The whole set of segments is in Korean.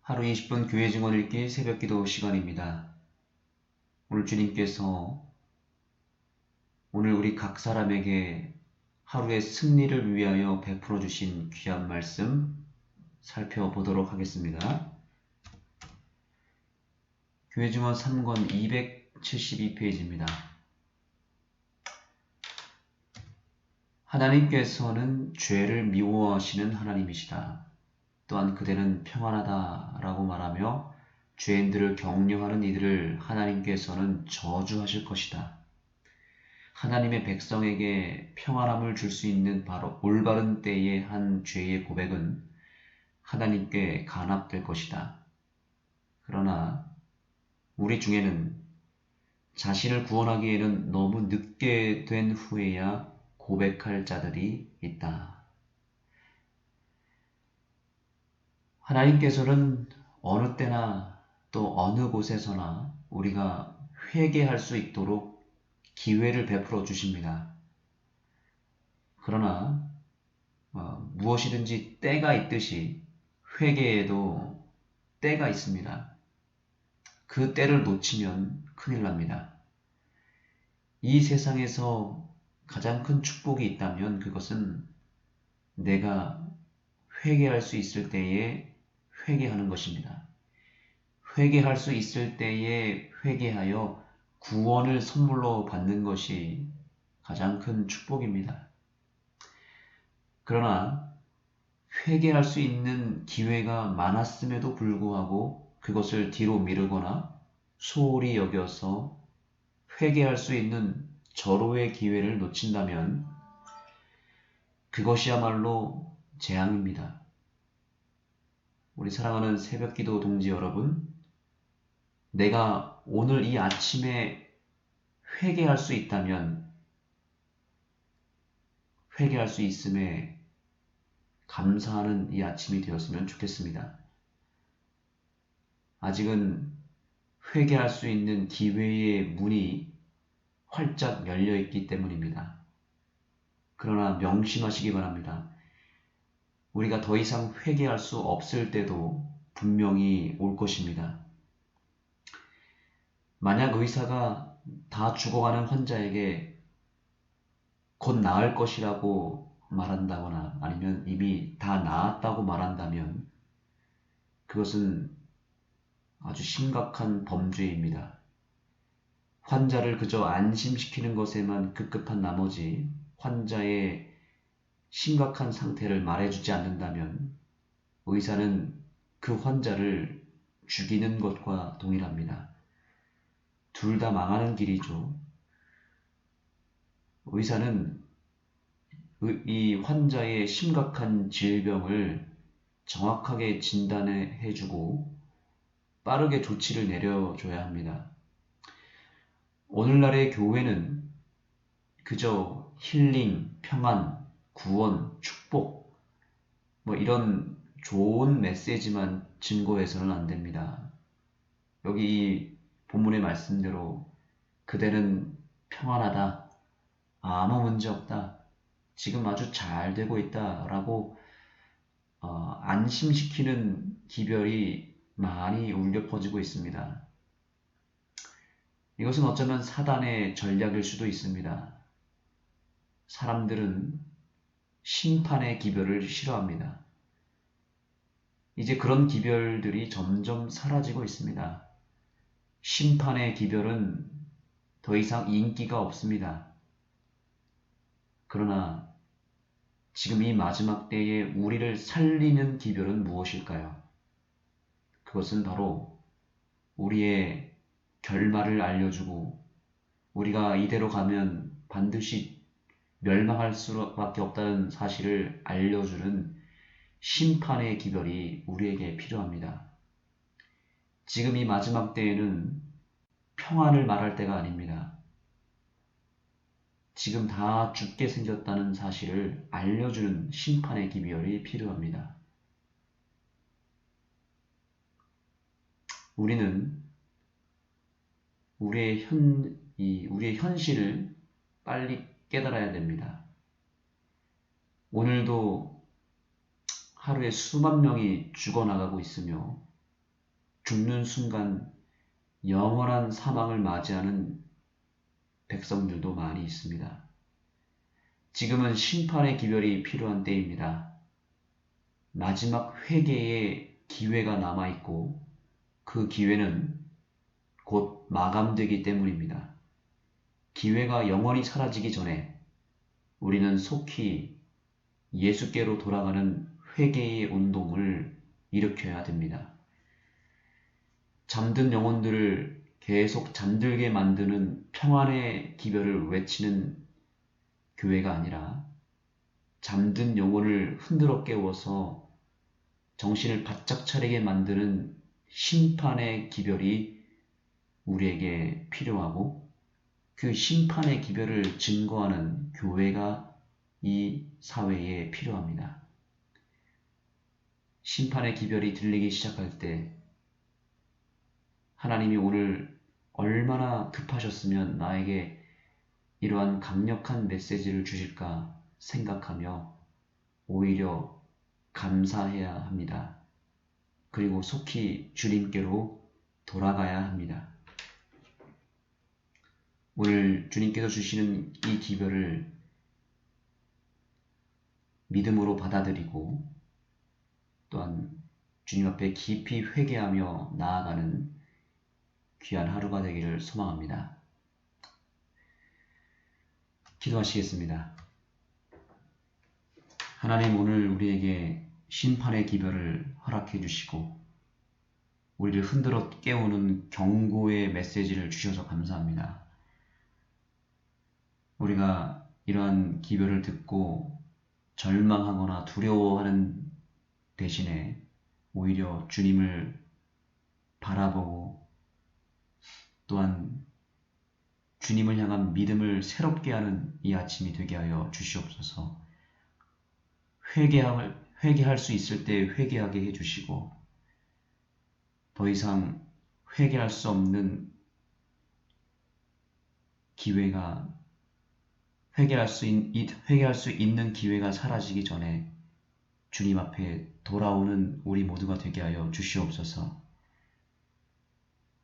하루 20분 교회 증언 읽기 새벽 기도 시간입니다. 오늘 주님께서 오늘 우리 각 사람에게 하루의 승리를 위하여 베풀어 주신 귀한 말씀 살펴보도록 하겠습니다. 교회 증언 3권 272페이지입니다. 하나님께서는 죄를 미워하시는 하나님이시다. 또한 그대는 평안하다 라고 말하며 죄인들을 격려하는 이들을 하나님께서는 저주하실 것이다. 하나님의 백성에게 평안함을 줄 수 있는 바로 올바른 때의 한 죄의 고백은 하나님께 간합될 것이다. 그러나 우리 중에는 자신을 구원하기에는 너무 늦게 된 후에야 고백할 자들이 있다. 하나님께서는 어느 때나 또 어느 곳에서나 우리가 회개할 수 있도록 기회를 베풀어 주십니다. 그러나 무엇이든지 때가 있듯이 회개에도 때가 있습니다. 그 때를 놓치면 큰일 납니다. 이 세상에서 가장 큰 축복이 있다면 그것은 내가 회개할 수 있을 때에 회개하는 것입니다. 회개할 수 있을 때에 회개하여 구원을 선물로 받는 것이 가장 큰 축복입니다. 그러나 회개할 수 있는 기회가 많았음에도 불구하고 그것을 뒤로 미루거나 소홀히 여겨서 회개할 수 있는 절호의 기회를 놓친다면 그것이야말로 재앙입니다. 우리 사랑하는 새벽기도 동지 여러분, 내가 오늘 이 아침에 회개할 수 있다면 회개할 수 있음에 감사하는 이 아침이 되었으면 좋겠습니다. 아직은 회개할 수 있는 기회의 문이 활짝 열려 있기 때문입니다. 그러나 명심하시기 바랍니다. 우리가 더 이상 회개할 수 없을 때도 분명히 올 것입니다. 만약 의사가 다 죽어가는 환자에게 곧 나을 것이라고 말한다거나 아니면 이미 다 나았다고 말한다면 그것은 아주 심각한 범죄입니다. 환자를 그저 안심시키는 것에만 급급한 나머지 환자의 심각한 상태를 말해주지 않는다면 의사는 그 환자를 죽이는 것과 동일합니다. 둘 다 망하는 길이죠. 의사는 이 환자의 심각한 질병을 정확하게 진단해주고 빠르게 조치를 내려줘야 합니다. 오늘날의 교회는 그저 힐링, 평안, 구원, 축복 이런 좋은 메시지만 증거해서는 안 됩니다. 여기 이 본문의 말씀대로 그대는 평안하다, 아무 문제 없다, 지금 아주 잘 되고 있다 라고 안심시키는 기별이 많이 울려 퍼지고 있습니다. 이것은 어쩌면 사단의 전략일 수도 있습니다. 사람들은 심판의 기별을 싫어합니다. 이제 그런 기별들이 점점 사라지고 있습니다. 심판의 기별은 더 이상 인기가 없습니다. 그러나 지금 이 마지막 때에 우리를 살리는 기별은 무엇일까요? 그것은 바로 우리의 결말을 알려주고 우리가 이대로 가면 반드시 멸망할 수밖에 없다는 사실을 알려주는 심판의 기별이 우리에게 필요합니다. 지금 이 마지막 때에는 평안을 말할 때가 아닙니다. 지금 다 죽게 생겼다는 사실을 알려주는 심판의 기별이 필요합니다. 우리는 우리의 현실을 빨리 깨달아야 됩니다. 오늘도 하루에 수만 명이 죽어나가고 있으며 죽는 순간 영원한 사망을 맞이하는 백성들도 많이 있습니다. 지금은 심판의 기별이 필요한 때입니다. 마지막 회개의 기회가 남아있고 그 기회는 곧 마감되기 때문입니다. 기회가 영원히 사라지기 전에 우리는 속히 예수께로 돌아가는 회개의 운동을 일으켜야 됩니다. 잠든 영혼들을 계속 잠들게 만드는 평안의 기별을 외치는 교회가 아니라 잠든 영혼을 흔들어 깨워서 정신을 바짝 차리게 만드는 심판의 기별이 우리에게 필요하고 그 심판의 기별을 증거하는 교회가 이 사회에 필요합니다. 심판의 기별이 들리기 시작할 때 하나님이 오늘 얼마나 급하셨으면 나에게 이러한 강력한 메시지를 주실까 생각하며 오히려 감사해야 합니다. 그리고 속히 주님께로 돌아가야 합니다. 오늘 주님께서 주시는 이 기별을 믿음으로 받아들이고 또한 주님 앞에 깊이 회개하며 나아가는 귀한 하루가 되기를 소망합니다. 기도하시겠습니다. 하나님, 오늘 우리에게 심판의 기별을 허락해 주시고 우리를 흔들어 깨우는 경고의 메시지를 주셔서 감사합니다. 우리가 이러한 기별을 듣고 절망하거나 두려워하는 대신에 오히려 주님을 바라보고 또한 주님을 향한 믿음을 새롭게 하는 이 아침이 되게 하여 주시옵소서. 회개할 수 있을 때 회개하게 해주시고 더 이상 회개할 수 없는 기회가 회개할 수 있는 기회가 사라지기 전에 주님 앞에 돌아오는 우리 모두가 되게 하여 주시옵소서.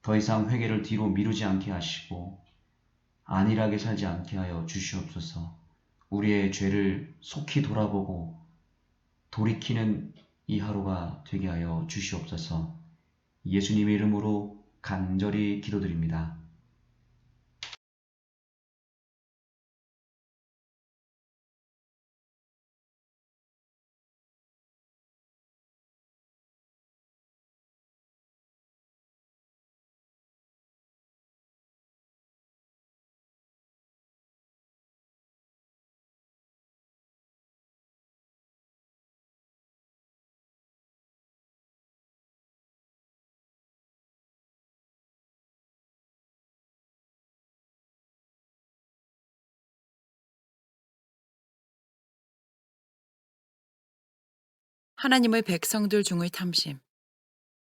더 이상 회개를 뒤로 미루지 않게 하시고 안일하게 살지 않게 하여 주시옵소서. 우리의 죄를 속히 돌아보고 돌이키는 이 하루가 되게 하여 주시옵소서. 예수님의 이름으로 간절히 기도드립니다. 하나님의 백성들 중의 탐심.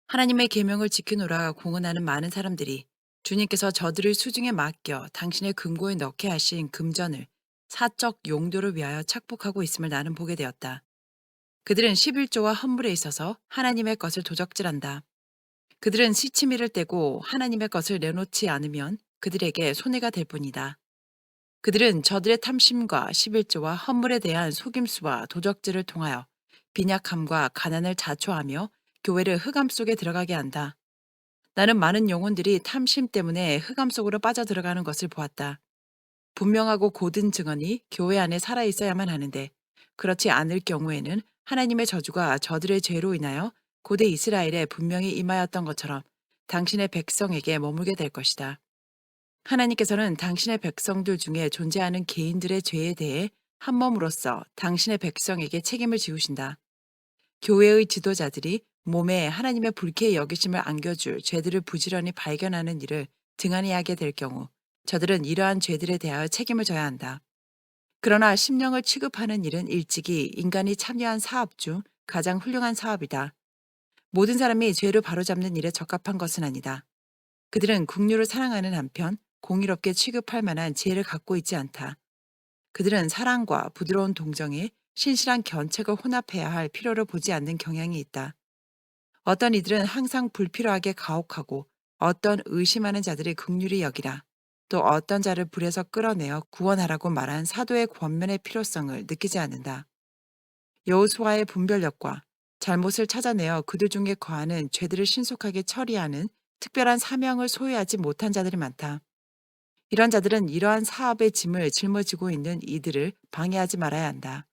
하나님의 계명을 지키노라 공언하는 많은 사람들이 주님께서 저들을 수중에 맡겨 당신의 금고에 넣게 하신 금전을 사적 용도를 위하여 착복하고 있음을 나는 보게 되었다. 그들은 11조와 헌물에 있어서 하나님의 것을 도적질한다. 그들은 시치미를 떼고 하나님의 것을 내놓지 않으면 그들에게 손해가 될 뿐이다. 그들은 저들의 탐심과 11조와 헌물에 대한 속임수와 도적질을 통하여 빈약함과 가난을 자초하며 교회를 흑암 속에 들어가게 한다. 나는 많은 영혼들이 탐심 때문에 흑암 속으로 빠져들어가는 것을 보았다. 분명하고 고든 증언이 교회 안에 살아있어야만 하는데 그렇지 않을 경우에는 하나님의 저주가 저들의 죄로 인하여 고대 이스라엘에 분명히 임하였던 것처럼 당신의 백성에게 머물게 될 것이다. 하나님께서는 당신의 백성들 중에 존재하는 개인들의 죄에 대해 한 몸으로써 당신의 백성에게 책임을 지우신다. 교회의 지도자들이 몸에 하나님의 불쾌의 여기심을 안겨줄 죄들을 부지런히 발견하는 일을 등한히 하게 될 경우 저들은 이러한 죄들에 대하여 책임을 져야 한다. 그러나 심령을 취급하는 일은 일찍이 인간이 참여한 사업 중 가장 훌륭한 사업이다. 모든 사람이 죄를 바로잡는 일에 적합한 것은 아니다. 그들은 국류를 사랑하는 한편 공의롭게 취급할 만한 지혜를 갖고 있지 않다. 그들은 사랑과 부드러운 동정에 신실한 견책을 혼합해야 할 필요를 보지 않는 경향이 있다. 어떤 이들은 항상 불필요하게 가혹하고 어떤 의심하는 자들이 긍휼히 여기라. 또 어떤 자를 불에서 끌어내어 구원하라고 말한 사도의 권면의 필요성을 느끼지 않는다. 여호수아의 분별력과 잘못을 찾아내어 그들 중에 거하는 죄들을 신속하게 처리하는 특별한 사명을 소유하지 못한 자들이 많다. 이런 자들은 이러한 사업의 짐을 짊어지고 있는 이들을 방해하지 말아야 한다.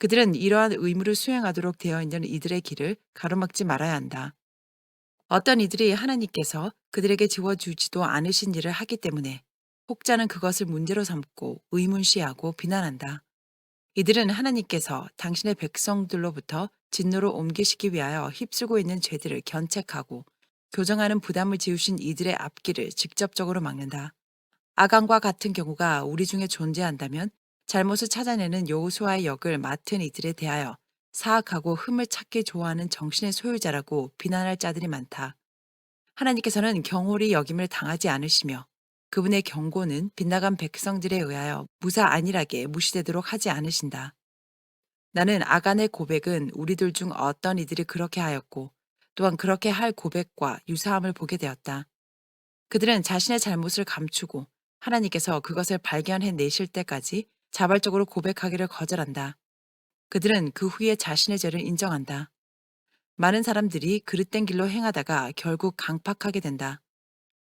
그들은 이러한 의무를 수행하도록 되어 있는 이들의 길을 가로막지 말아야 한다. 어떤 이들이 하나님께서 그들에게 지워주지도 않으신 일을 하기 때문에 혹자는 그것을 문제로 삼고 의문시하고 비난한다. 이들은 하나님께서 당신의 백성들로부터 진노로 옮기시기 위하여 휩쓰고 있는 죄들을 견책하고 교정하는 부담을 지우신 이들의 앞길을 직접적으로 막는다. 아간과 같은 경우가 우리 중에 존재한다면 잘못을 찾아내는 여호수아의 역을 맡은 이들에 대하여 사악하고 흠을 찾기 좋아하는 정신의 소유자라고 비난할 자들이 많다. 하나님께서는 경홀히 여김을 당하지 않으시며 그분의 경고는 빗나간 백성들에 의하여 무사 안일하게 무시되도록 하지 않으신다. 나는 아간의 고백은 우리들 중 어떤 이들이 그렇게 하였고 또한 그렇게 할 고백과 유사함을 보게 되었다. 그들은 자신의 잘못을 감추고 하나님께서 그것을 발견해 내실 때까지 자발적으로 고백하기를 거절한다. 그들은 그 후에 자신의 죄를 인정한다. 많은 사람들이 그릇된 길로 행하다가 결국 강팍하게 된다.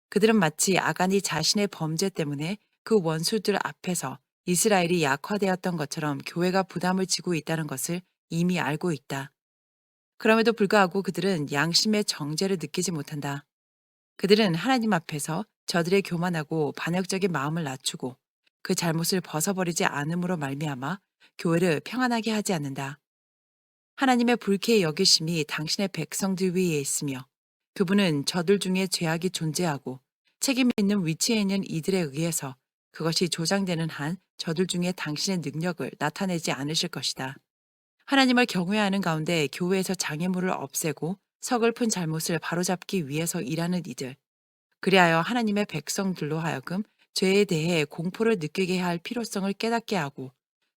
그들은 마치 아간이 자신의 범죄 때문에 그 원수들 앞에서 이스라엘이 약화되었던 것처럼 교회가 부담을 지고 있다는 것을 이미 알고 있다. 그럼에도 불구하고 그들은 양심의 정죄를 느끼지 못한다. 그들은 하나님 앞에서 저들의 교만하고 반역적인 마음을 낮추고 그 잘못을 벗어버리지 않음으로 말미암아 교회를 평안하게 하지 않는다. 하나님의 불쾌의 여기심이 당신의 백성들 위에 있으며 그분은 저들 중에 죄악이 존재하고 책임 있는 위치에 있는 이들에 의해서 그것이 조장되는 한 저들 중에 당신의 능력을 나타내지 않으실 것이다. 하나님을 경외하는 가운데 교회에서 장애물을 없애고 서글픈 잘못을 바로잡기 위해서 일하는 이들, 그리하여 하나님의 백성들로 하여금 죄에 대해 공포를 느끼게 할 필요성을 깨닫게 하고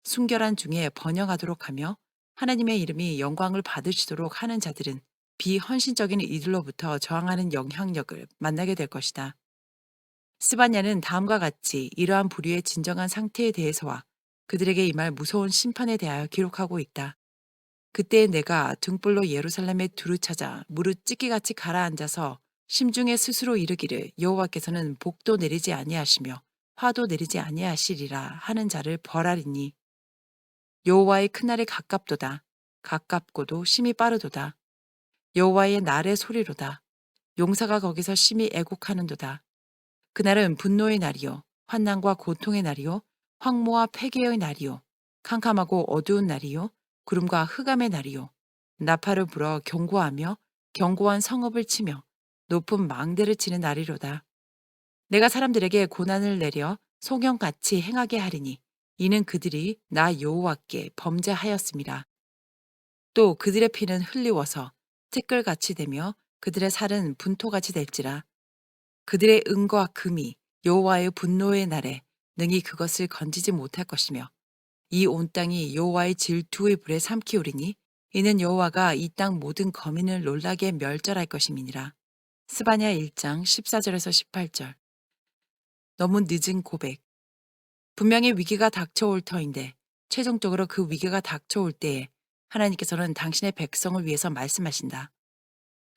순결한 중에 번영하도록 하며 하나님의 이름이 영광을 받으시도록 하는 자들은 비헌신적인 이들로부터 저항하는 영향력을 만나게 될 것이다. 스바냐는 다음과 같이 이러한 부류의 진정한 상태에 대해서와 그들에게 임할 무서운 심판에 대하여 기록하고 있다. 그때 내가 등불로 예루살렘에 두루 찾아 무릇 찢기같이 가라앉아서 심중에 스스로 이르기를 여호와께서는 복도 내리지 아니하시며 화도 내리지 아니하시리라 하는 자를 벌하리니 여호와의 큰 날이 가깝도다. 가깝고도 심히 빠르도다. 여호와의 날의 소리로다. 용사가 거기서 심히 애곡하는도다. 그날은 분노의 날이요 환난과 고통의 날이요 황무와 폐괴의 날이요 캄캄하고 어두운 날이요 구름과 흑암의 날이요 나팔을 불어 경고하며 견고한 성읍을 치며 높은 망대를 치는 날이로다. 내가 사람들에게 고난을 내려 소경같이 행하게 하리니 이는 그들이 나 여호와께 범죄하였음이라. 또 그들의 피는 흘리워서 티끌같이 되며 그들의 살은 분토같이 될지라. 그들의 은과 금이 여호와의 분노의 날에 능히 그것을 건지지 못할 것이며 이 온 땅이 여호와의 질투의 불에 삼키우리니 이는 여호와가 이 땅 모든 거민을 놀라게 멸절할 것임이니라. 스바냐 1장 14절에서 18절. 너무 늦은 고백. 분명히 위기가 닥쳐올 터인데 최종적으로 그 위기가 닥쳐올 때에 하나님께서는 당신의 백성을 위해서 말씀하신다.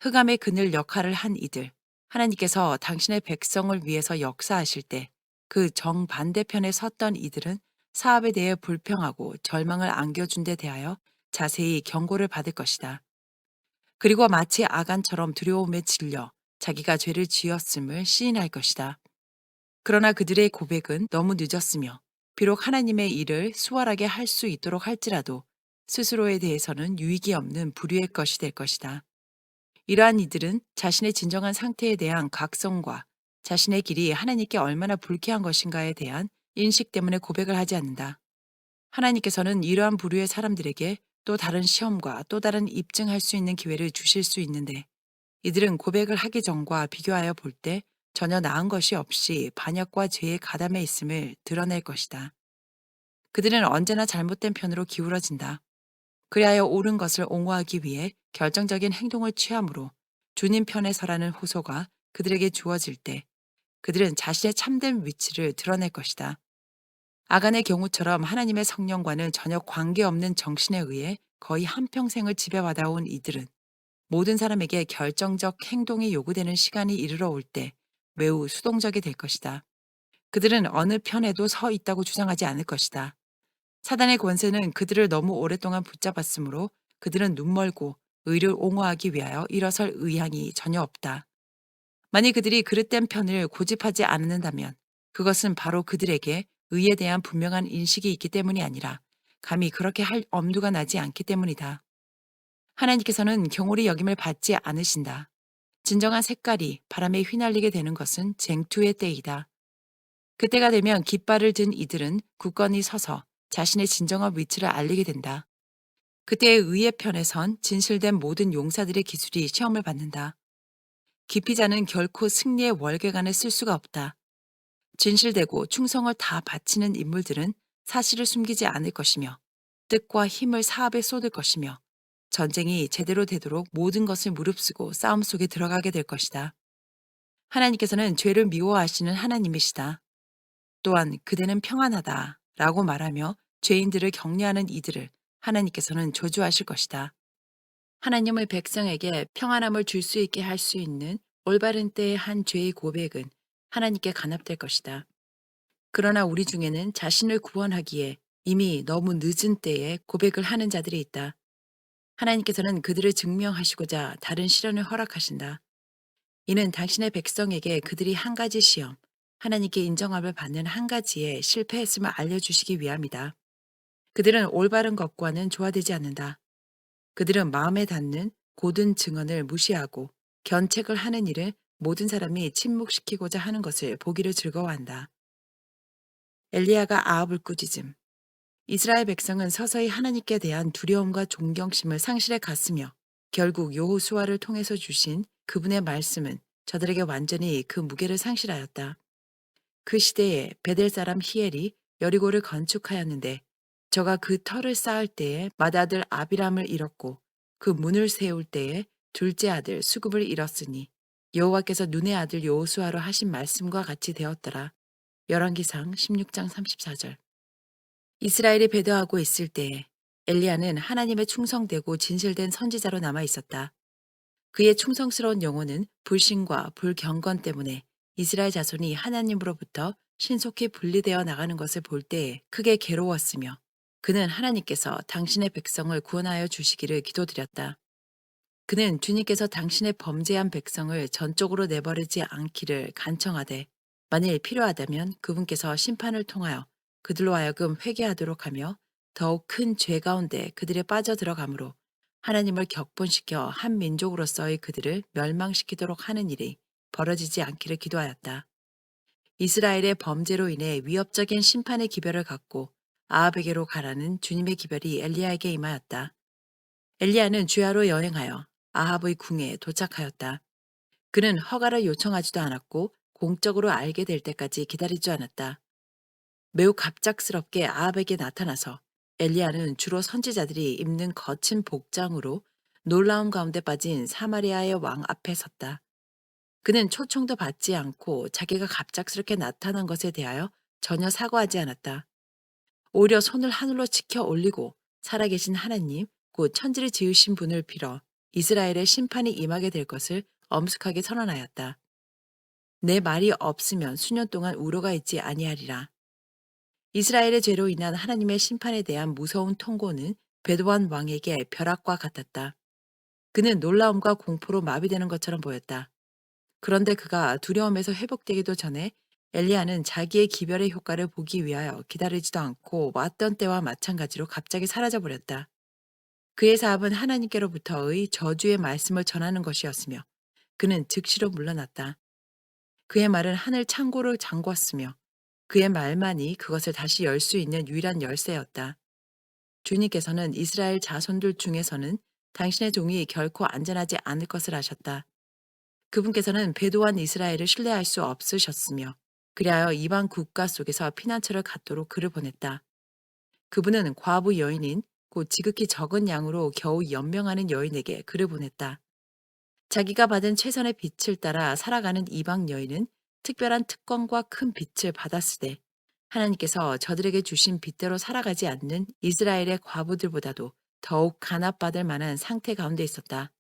흑암의 그늘 역할을 한 이들, 하나님께서 당신의 백성을 위해서 역사하실 때 그 정반대편에 섰던 이들은 사업에 대해 불평하고 절망을 안겨준 데 대하여 자세히 경고를 받을 것이다. 그리고 마치 아간처럼 두려움에 질려 자기가 죄를 지었음을 시인할 것이다. 그러나 그들의 고백은 너무 늦었으며 비록 하나님의 일을 수월하게 할 수 있도록 할지라도 스스로에 대해서는 유익이 없는 불의의 것이 될 것이다. 이러한 이들은 자신의 진정한 상태에 대한 각성과 자신의 길이 하나님께 얼마나 불쾌한 것인가에 대한 인식 때문에 고백을 하지 않는다. 하나님께서는 이러한 부류의 사람들에게 또 다른 시험과 또 다른 입증할 수 있는 기회를 주실 수 있는데 이들은 고백을 하기 전과 비교하여 볼 때 전혀 나은 것이 없이 반역과 죄에 가담해 있음을 드러낼 것이다. 그들은 언제나 잘못된 편으로 기울어진다. 그리하여 옳은 것을 옹호하기 위해 결정적인 행동을 취함으로 주님 편에 서라는 호소가 그들에게 주어질 때 그들은 자신의 참된 위치를 드러낼 것이다. 아간의 경우처럼 하나님의 성령과는 전혀 관계없는 정신에 의해 거의 한평생을 지배받아온 이들은 모든 사람에게 결정적 행동이 요구되는 시간이 이르러 올 때 매우 수동적이 될 것이다. 그들은 어느 편에도 서 있다고 주장하지 않을 것이다. 사단의 권세는 그들을 너무 오랫동안 붙잡았으므로 그들은 눈멀고 의를 옹호하기 위하여 일어설 의향이 전혀 없다. 만일 그들이 그릇된 편을 고집하지 않는다면 그것은 바로 그들에게 의에 대한 분명한 인식이 있기 때문이 아니라 감히 그렇게 할 엄두가 나지 않기 때문이다. 하나님께서는 경홀히 여김을 받지 않으신다. 진정한 색깔이 바람에 휘날리게 되는 것은 쟁투의 때이다. 그때가 되면 깃발을 든 이들은 굳건히 서서 자신의 진정한 위치를 알리게 된다. 그때의 의의 편에 선 진실된 모든 용사들의 기술이 시험을 받는다. 기피자는 결코 승리의 월계관을 쓸 수가 없다. 진실되고 충성을 다 바치는 인물들은 사실을 숨기지 않을 것이며 뜻과 힘을 사업에 쏟을 것이며 전쟁이 제대로 되도록 모든 것을 무릅쓰고 싸움 속에 들어가게 될 것이다. 하나님께서는 죄를 미워하시는 하나님이시다. 또한 그대는 평안하다 라고 말하며 죄인들을 격려하는 이들을 하나님께서는 저주하실 것이다. 하나님의 백성에게 평안함을 줄 수 있게 할 수 있는 올바른 때의 한 죄의 고백은 하나님께 간합될 것이다. 그러나 우리 중에는 자신을 구원하기에 이미 너무 늦은 때에 고백을 하는 자들이 있다. 하나님께서는 그들을 증명하시고자 다른 시련을 허락하신다. 이는 당신의 백성에게 그들이 한 가지 시험, 하나님께 인정함을 받는 한 가지에 실패했음을 알려주시기 위함이다. 그들은 올바른 것과는 조화되지 않는다. 그들은 마음에 닿는 고든 증언을 무시하고 견책을 하는 일을 모든 사람이 침묵시키고자 하는 것을 보기를 즐거워한다. 엘리야가 아합을 꾸짖음. 이스라엘 백성은 서서히 하나님께 대한 두려움과 존경심을 상실해 갔으며 결국 여호수아를 통해서 주신 그분의 말씀은 저들에게 완전히 그 무게를 상실하였다. 그 시대에 베델 사람 히엘이 여리고를 건축하였는데 저가 그 터를 쌓을 때에 맏아들 아비람을 잃었고 그 문을 세울 때에 둘째 아들 수굽을 잃었으니 여호와께서 눈의 아들 여호수아로 하신 말씀과 같이 되었더라. 열왕기상 16장 34절. 이스라엘이 배도하고 있을 때에 엘리야는 하나님의 충성되고 진실된 선지자로 남아 있었다. 그의 충성스러운 영혼은 불신과 불경건 때문에 이스라엘 자손이 하나님으로부터 신속히 분리되어 나가는 것을 볼 때에 크게 괴로웠으며 그는 하나님께서 당신의 백성을 구원하여 주시기를 기도드렸다. 그는 주님께서 당신의 범죄한 백성을 전적으로 내버리지 않기를 간청하되 만일 필요하다면 그분께서 심판을 통하여 그들로 하여금 회개하도록 하며 더욱 큰 죄 가운데 그들에 빠져 들어가므로 하나님을 격분시켜 한 민족으로서의 그들을 멸망시키도록 하는 일이 벌어지지 않기를 기도하였다. 이스라엘의 범죄로 인해 위협적인 심판의 기별을 갖고 아합에게로 가라는 주님의 기별이 엘리야에게 임하였다. 엘리야는 주야로 여행하여 아합의 궁에 도착하였다. 그는 허가를 요청하지도 않았고 공적으로 알게 될 때까지 기다리지 않았다. 매우 갑작스럽게 아합에게 나타나서 엘리야는 주로 선지자들이 입는 거친 복장으로 놀라움 가운데 빠진 사마리아의 왕 앞에 섰다. 그는 초청도 받지 않고 자기가 갑작스럽게 나타난 것에 대하여 전혀 사과하지 않았다. 오히려 손을 하늘로 치켜 올리고 살아계신 하나님, 곧 천지를 지으신 분을 빌어 이스라엘의 심판이 임하게 될 것을 엄숙하게 선언하였다. 내 말이 없으면 수년 동안 우로가 있지 아니하리라. 이스라엘의 죄로 인한 하나님의 심판에 대한 무서운 통고는 베드완 왕에게 벼락과 같았다. 그는 놀라움과 공포로 마비되는 것처럼 보였다. 그런데 그가 두려움에서 회복되기도 전에 엘리야는 자기의 기별의 효과를 보기 위하여 기다리지도 않고 왔던 때와 마찬가지로 갑자기 사라져버렸다. 그의 사업은 하나님께로부터의 저주의 말씀을 전하는 것이었으며 그는 즉시로 물러났다. 그의 말은 하늘 창고를 잠궜으며 그의 말만이 그것을 다시 열 수 있는 유일한 열쇠였다. 주님께서는 이스라엘 자손들 중에서는 당신의 종이 결코 안전하지 않을 것을 아셨다. 그분께서는 배도한 이스라엘을 신뢰할 수 없으셨으며 그리하여 이방 국가 속에서 피난처를 갖도록 그를 보냈다. 그분은 과부 여인인 작고 지극히 적은 양으로 겨우 연명하는 여인에게 글을 보냈다. 자기가 받은 최선의 빛을 따라 살아가는 이방 여인은 특별한 특권과 큰 빛을 받았으되 하나님께서 저들에게 주신 빛대로 살아가지 않는 이스라엘의 과부들보다도 더욱 간압받을 만한 상태 가운데 있었다.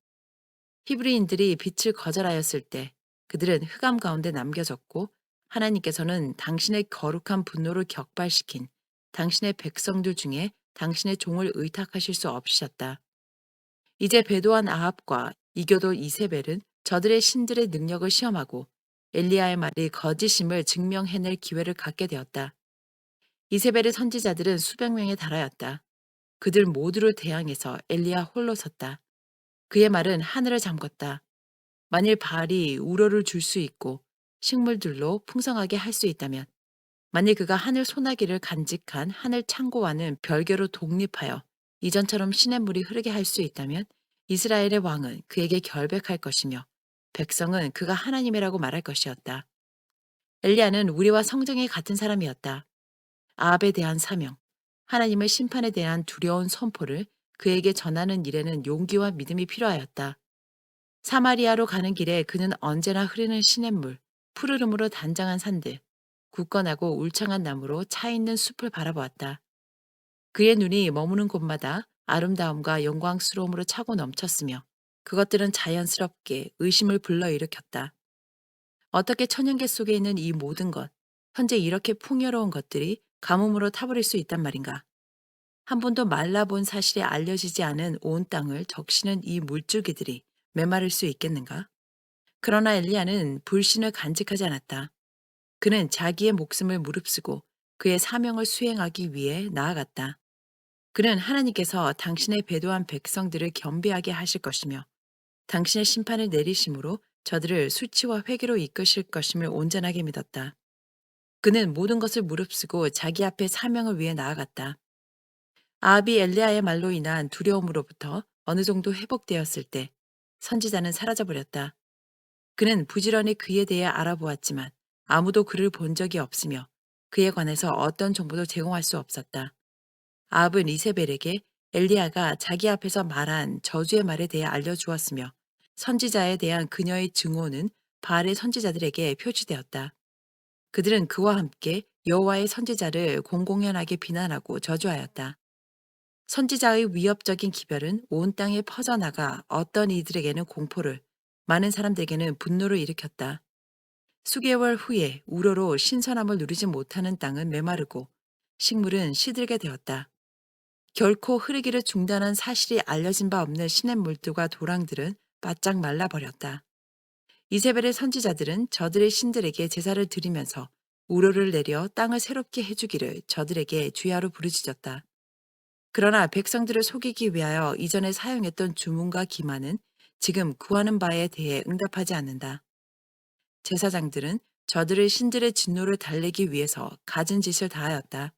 히브리인들이 빛을 거절하였을 때 그들은 흑암 가운데 남겨졌고 하나님께서는 당신의 거룩한 분노를 격발시킨 당신의 백성들 중에 당신의 종을 의탁하실 수 없으셨다. 이제 배도한 아합과 이교도 이세벨은 저들의 신들의 능력을 시험하고 엘리야의 말이 거짓임을 증명해낼 기회를 갖게 되었다. 이세벨의 선지자들은 수백 명에 달하였다. 그들 모두를 대항해서 엘리야 홀로 섰다. 그의 말은 하늘을 잠궜다. 만일 바알이 우로를 줄 수 있고 식물들로 풍성하게 할 수 있다면, 만일 그가 하늘 소나기를 간직한 하늘 창고와는 별개로 독립하여 이전처럼 시냇물이 흐르게 할 수 있다면 이스라엘의 왕은 그에게 결백할 것이며 백성은 그가 하나님이라고 말할 것이었다. 엘리야는 우리와 성정이 같은 사람이었다. 아합에 대한 사명, 하나님의 심판에 대한 두려운 선포를 그에게 전하는 일에는 용기와 믿음이 필요하였다. 사마리아로 가는 길에 그는 언제나 흐르는 시냇물, 푸르름으로 단장한 산들, 굳건하고 울창한 나무로 차 있는 숲을 바라보았다. 그의 눈이 머무는 곳마다 아름다움과 영광스러움으로 차고 넘쳤으며 그것들은 자연스럽게 의심을 불러일으켰다. 어떻게 천연계 속에 있는 이 모든 것, 현재 이렇게 풍요로운 것들이 가뭄으로 타버릴 수 있단 말인가? 한 번도 말라본 사실이 알려지지 않은 온 땅을 적시는 이 물줄기들이 메마를 수 있겠는가? 그러나 엘리야는 불신을 간직하지 않았다. 그는 자기의 목숨을 무릅쓰고 그의 사명을 수행하기 위해 나아갔다. 그는 하나님께서 당신의 배도한 백성들을 겸비하게 하실 것이며 당신의 심판을 내리심으로 저들을 수치와 회개로 이끄실 것임을 온전하게 믿었다. 그는 모든 것을 무릅쓰고 자기 앞에 사명을 위해 나아갔다. 아합이 엘리야의 말로 인한 두려움으로부터 어느 정도 회복되었을 때 선지자는 사라져버렸다. 그는 부지런히 그에 대해 알아보았지만 아무도 그를 본 적이 없으며 그에 관해서 어떤 정보도 제공할 수 없었다. 아합은 이세벨에게 엘리야가 자기 앞에서 말한 저주의 말에 대해 알려주었으며 선지자에 대한 그녀의 증오는 바알의 선지자들에게 표시되었다. 그들은 그와 함께 여호와의 선지자를 공공연하게 비난하고 저주하였다. 선지자의 위협적인 기별은 온 땅에 퍼져나가 어떤 이들에게는 공포를, 많은 사람들에게는 분노를 일으켰다. 수개월 후에 우로로 신선함을 누리지 못하는 땅은 메마르고 식물은 시들게 되었다. 결코 흐르기를 중단한 사실이 알려진 바 없는 시냇물들과 도랑들은 바짝 말라버렸다. 이세벨의 선지자들은 저들의 신들에게 제사를 드리면서 우로를 내려 땅을 새롭게 해주기를 저들에게 주야로 부르짖었다. 그러나 백성들을 속이기 위하여 이전에 사용했던 주문과 기만은 지금 구하는 바에 대해 응답하지 않는다. 제사장들은 저들의 신들의 진노를 달래기 위해서 갖은 짓을 다하였다.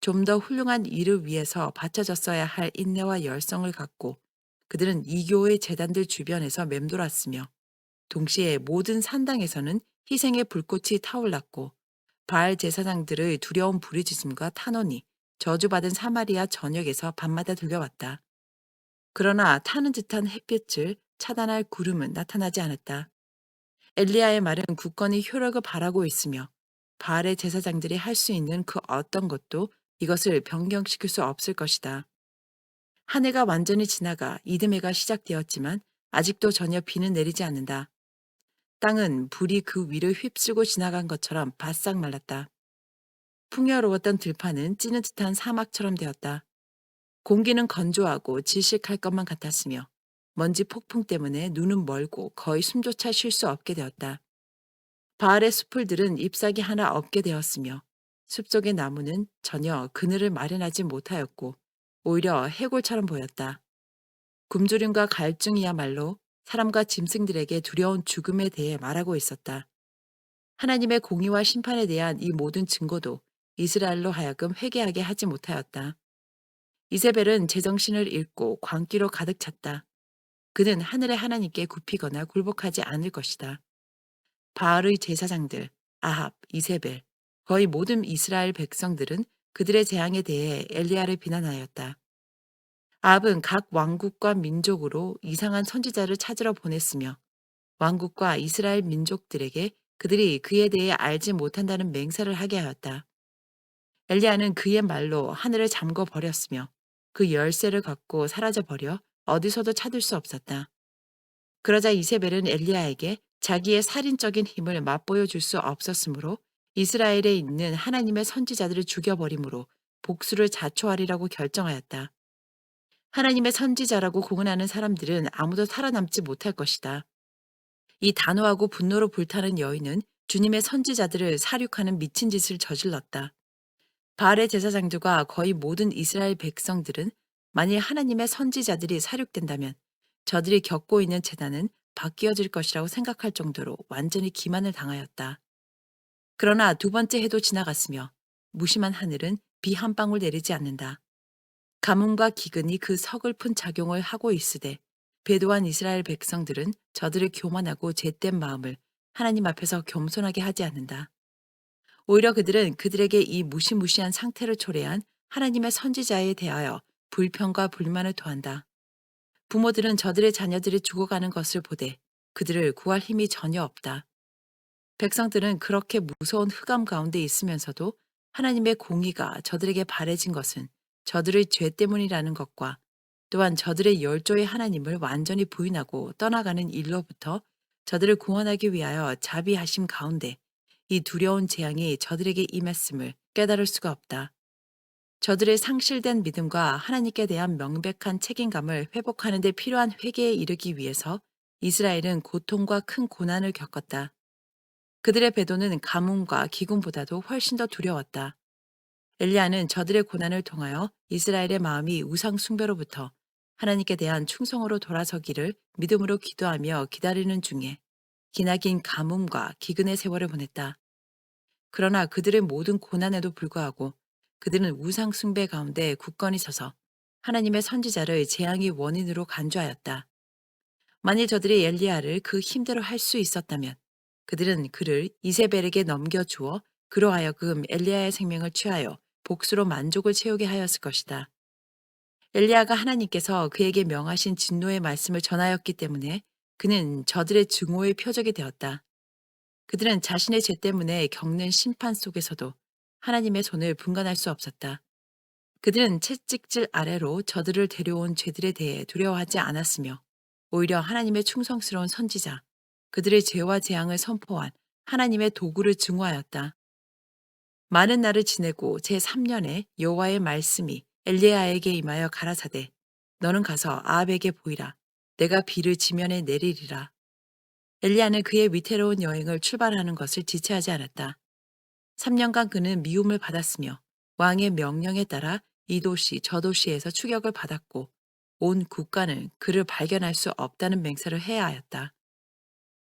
좀 더 훌륭한 일을 위해서 바쳐졌어야 할 인내와 열성을 갖고 그들은 이교의 제단들 주변에서 맴돌았으며 동시에 모든 산당에서는 희생의 불꽃이 타올랐고 바알 제사장들의 두려운 부르짖음과 탄원이 저주받은 사마리아 전역에서 밤마다 들려왔다. 그러나 타는 듯한 햇빛을 차단할 구름은 나타나지 않았다. 엘리야의 말은 굳건히 효력을 발하고 있으며 바알의 제사장들이 할 수 있는 그 어떤 것도 이것을 변경시킬 수 없을 것이다. 한 해가 완전히 지나가 이듬해가 시작되었지만 아직도 전혀 비는 내리지 않는다. 땅은 불이 그 위를 휩쓸고 지나간 것처럼 바싹 말랐다. 풍요로웠던 들판은 찌는 듯한 사막처럼 되었다. 공기는 건조하고 질식할 것만 같았으며 먼지 폭풍 때문에 눈은 멀고 거의 숨조차 쉴 수 없게 되었다. 바알의 숲을들은 잎사귀 하나 없게 되었으며 숲속의 나무는 전혀 그늘을 마련하지 못하였고 오히려 해골처럼 보였다. 굶주림과 갈증이야말로 사람과 짐승들에게 두려운 죽음에 대해 말하고 있었다. 하나님의 공의와 심판에 대한 이 모든 증거도 이스라엘로 하여금 회개하게 하지 못하였다. 이세벨은 제정신을 잃고 광기로 가득 찼다. 그는 하늘의 하나님께 굽히거나 굴복하지 않을 것이다. 바알의 제사장들, 아합, 이세벨, 거의 모든 이스라엘 백성들은 그들의 재앙에 대해 엘리야를 비난하였다. 아합은 각 왕국과 민족으로 이상한 선지자를 찾으러 보냈으며 왕국과 이스라엘 민족들에게 그들이 그에 대해 알지 못한다는 맹세를 하게 하였다. 엘리야는 그의 말로 하늘을 잠궈 버렸으며 그 열쇠를 갖고 사라져 버려 어디서도 찾을 수 없었다. 그러자 이세벨은 엘리야에게 자기의 살인적인 힘을 맛보여 줄 수 없었으므로 이스라엘에 있는 하나님의 선지자들을 죽여버림으로 복수를 자초하리라고 결정하였다. 하나님의 선지자라고 공언하는 사람들은 아무도 살아남지 못할 것이다. 이 단호하고 분노로 불타는 여인은 주님의 선지자들을 사륙하는 미친 짓을 저질렀다. 바알의 제사장들과 거의 모든 이스라엘 백성들은 만일 하나님의 선지자들이 사륙된다면 저들이 겪고 있는 재난은 바뀌어질 것이라고 생각할 정도로 완전히 기만을 당하였다. 그러나 두 번째 해도 지나갔으며 무심한 하늘은 비 한 방울 내리지 않는다. 가뭄과 기근이 그 서글픈 작용을 하고 있으되 배도한 이스라엘 백성들은 저들의 교만하고 죄된 마음을 하나님 앞에서 겸손하게 하지 않는다. 오히려 그들은 그들에게 이 무시무시한 상태를 초래한 하나님의 선지자에 대하여 불평과 불만을 토한다. 부모들은 저들의 자녀들이 죽어가는 것을 보되 그들을 구할 힘이 전혀 없다. 백성들은 그렇게 무서운 흑암 가운데 있으면서도 하나님의 공의가 저들에게 바래진 것은 저들의 죄 때문이라는 것과 또한 저들의 열조의 하나님을 완전히 부인하고 떠나가는 일로부터 저들을 구원하기 위하여 자비하심 가운데 이 두려운 재앙이 저들에게 임했음을 깨달을 수가 없다. 저들의 상실된 믿음과 하나님께 대한 명백한 책임감을 회복하는 데 필요한 회개에 이르기 위해서 이스라엘은 고통과 큰 고난을 겪었다. 그들의 배도는 가뭄과 기근보다도 훨씬 더 두려웠다. 엘리야는 저들의 고난을 통하여 이스라엘의 마음이 우상 숭배로부터 하나님께 대한 충성으로 돌아서기를 믿음으로 기도하며 기다리는 중에 기나긴 가뭄과 기근의 세월을 보냈다. 그러나 그들의 모든 고난에도 불구하고 그들은 우상 숭배 가운데 굳건히 서서 하나님의 선지자를 재앙의 원인으로 간주하였다. 만일 저들이 엘리야를 그 힘대로 할 수 있었다면 그들은 그를 이세벨에게 넘겨주어 그로 하여금 엘리야의 생명을 취하여 복수로 만족을 채우게 하였을 것이다. 엘리야가 하나님께서 그에게 명하신 진노의 말씀을 전하였기 때문에 그는 저들의 증오의 표적이 되었다. 그들은 자신의 죄 때문에 겪는 심판 속에서도 하나님의 손을 분간할 수 없었다. 그들은 채찍질 아래로 저들을 데려온 죄들에 대해 두려워하지 않았으며 오히려 하나님의 충성스러운 선지자, 그들의 죄와 재앙을 선포한 하나님의 도구를 증오하였다. 많은 날을 지내고 제3년에 여호와의 말씀이 엘리야에게 임하여 가라사대 너는 가서 아합에게 보이라. 내가 비를 지면에 내리리라. 엘리야는 그의 위태로운 여행을 출발하는 것을 지체하지 않았다. 3년간 그는 미움을 받았으며 왕의 명령에 따라 이 도시 저 도시에서 추격을 받았고 온 국가는 그를 발견할 수 없다는 맹세를 해야 하였다.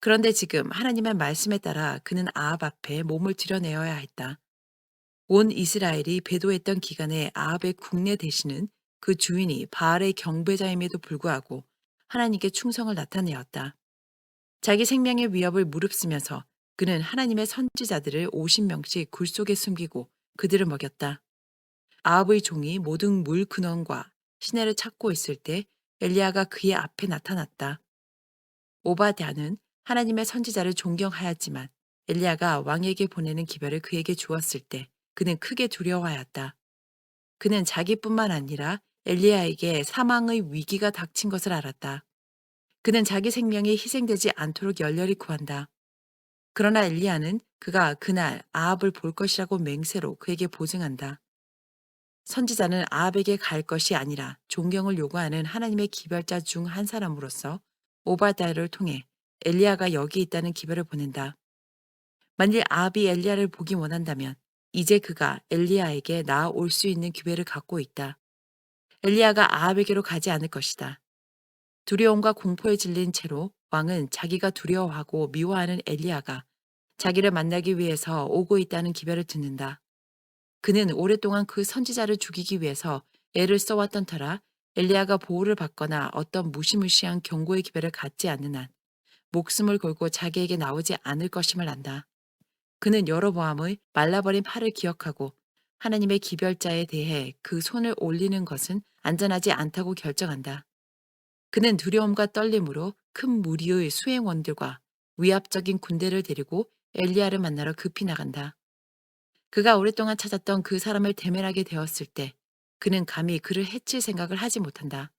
그런데 지금 하나님의 말씀에 따라 그는 아합 앞에 몸을 드러내어야 했다. 온 이스라엘이 배도했던 기간에 아합의 국내 대신은 그 주인이 바알의 경배자임에도 불구하고 하나님께 충성을 나타내었다. 자기 생명의 위협을 무릅쓰면서 그는 하나님의 선지자들을 50명씩 굴 속에 숨기고 그들을 먹였다. 아합의 종이 모든 물 근원과 시내를 찾고 있을 때 엘리야가 그의 앞에 나타났다. 오바댜는 하나님의 선지자를 존경하였지만 엘리야가 왕에게 보내는 기별을 그에게 주었을 때 그는 크게 두려워하였다. 그는 자기뿐만 아니라 엘리야에게 사망의 위기가 닥친 것을 알았다. 그는 자기 생명이 희생되지 않도록 열렬히 구한다. 그러나 엘리야는 그가 그날 아합을 볼 것이라고 맹세로 그에게 보증한다. 선지자는 아합에게 갈 것이 아니라 존경을 요구하는 하나님의 기별자 중 한 사람으로서 오바댜를 통해 엘리야가 여기 있다는 기별을 보낸다. 만일 아합이 엘리야를 보기 원한다면 이제 그가 엘리야에게 나아올 수 있는 기회를 갖고 있다. 엘리야가 아합에게로 가지 않을 것이다. 두려움과 공포에 질린 채로 왕은 자기가 두려워하고 미워하는 엘리야가 자기를 만나기 위해서 오고 있다는 기별을 듣는다. 그는 오랫동안 그 선지자를 죽이기 위해서 애를 써왔던 터라 엘리야가 보호를 받거나 어떤 무시무시한 경고의 기별을 갖지 않는 한 목숨을 걸고 자기에게 나오지 않을 것임을 안다. 그는 여로보암의 말라버린 팔을 기억하고 하나님의 기별자에 대해 그 손을 올리는 것은 안전하지 않다고 결정한다. 그는 두려움과 떨림으로 큰 무리의 수행원들과 위압적인 군대를 데리고 엘리야를 만나러 급히 나간다. 그가 오랫동안 찾았던 그 사람을 대면하게 되었을 때 그는 감히 그를 해칠 생각을 하지 못한다.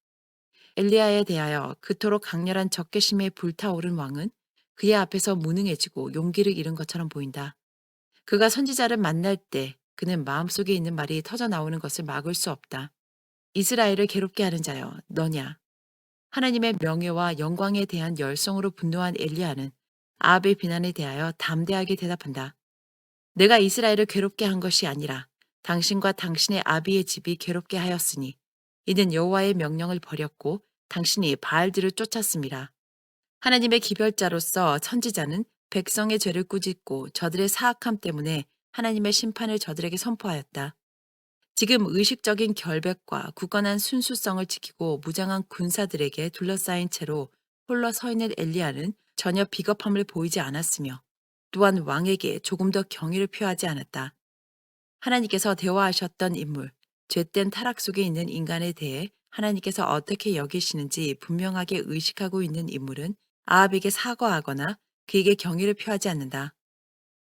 엘리야에 대하여 그토록 강렬한 적개심에 불타오른 왕은 그의 앞에서 무능해지고 용기를 잃은 것처럼 보인다. 그가 선지자를 만날 때 그는 마음속에 있는 말이 터져 나오는 것을 막을 수 없다. 이스라엘을 괴롭게 하는 자여, 너냐? 하나님의 명예와 영광에 대한 열성으로 분노한 엘리야는 아합의 비난에 대하여 담대하게 대답한다. 내가 이스라엘을 괴롭게 한 것이 아니라 당신과 당신의 아비의 집이 괴롭게 하였으니 이는 여호와의 명령을 버렸고 당신이 바알들을 쫓았습니다. 하나님의 기별자로서 선지자는 백성의 죄를 꾸짖고 저들의 사악함 때문에 하나님의 심판을 저들에게 선포하였다. 지금 의식적인 결백과 굳건한 순수성을 지키고 무장한 군사들에게 둘러싸인 채로 홀로 서 있는 엘리야는 전혀 비겁함을 보이지 않았으며 또한 왕에게 조금 더 경의를 표하지 않았다. 하나님께서 대화하셨던 인물, 죄된 타락 속에 있는 인간에 대해 하나님께서 어떻게 여기시는지 분명하게 의식하고 있는 인물은 아합에게 사과하거나 그에게 경의를 표하지 않는다.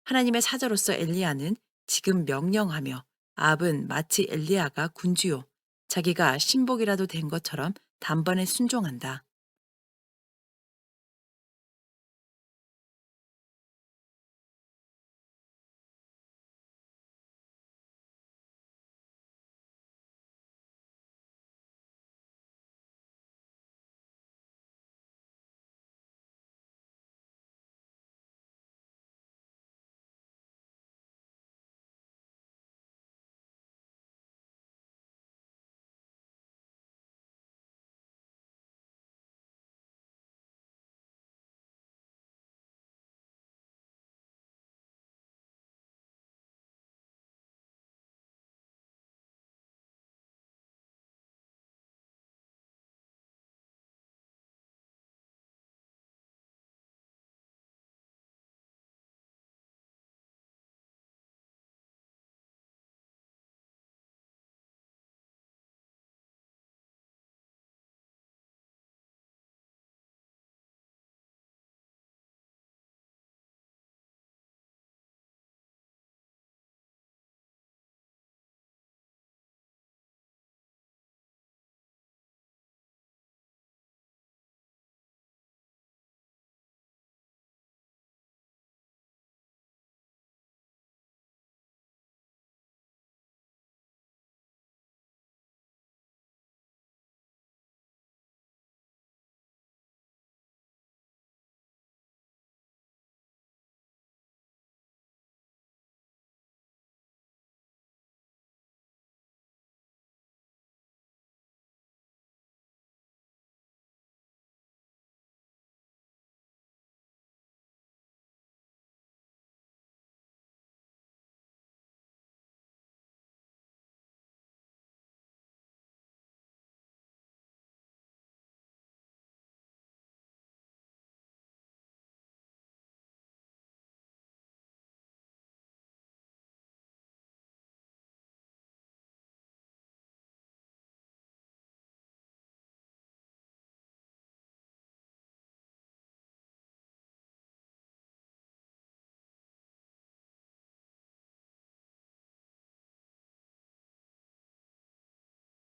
하나님의 사자로서 엘리야는 지금 명령하며 아합은 마치 엘리야가 군주요 자기가 신복이라도 된 것처럼 단번에 순종한다.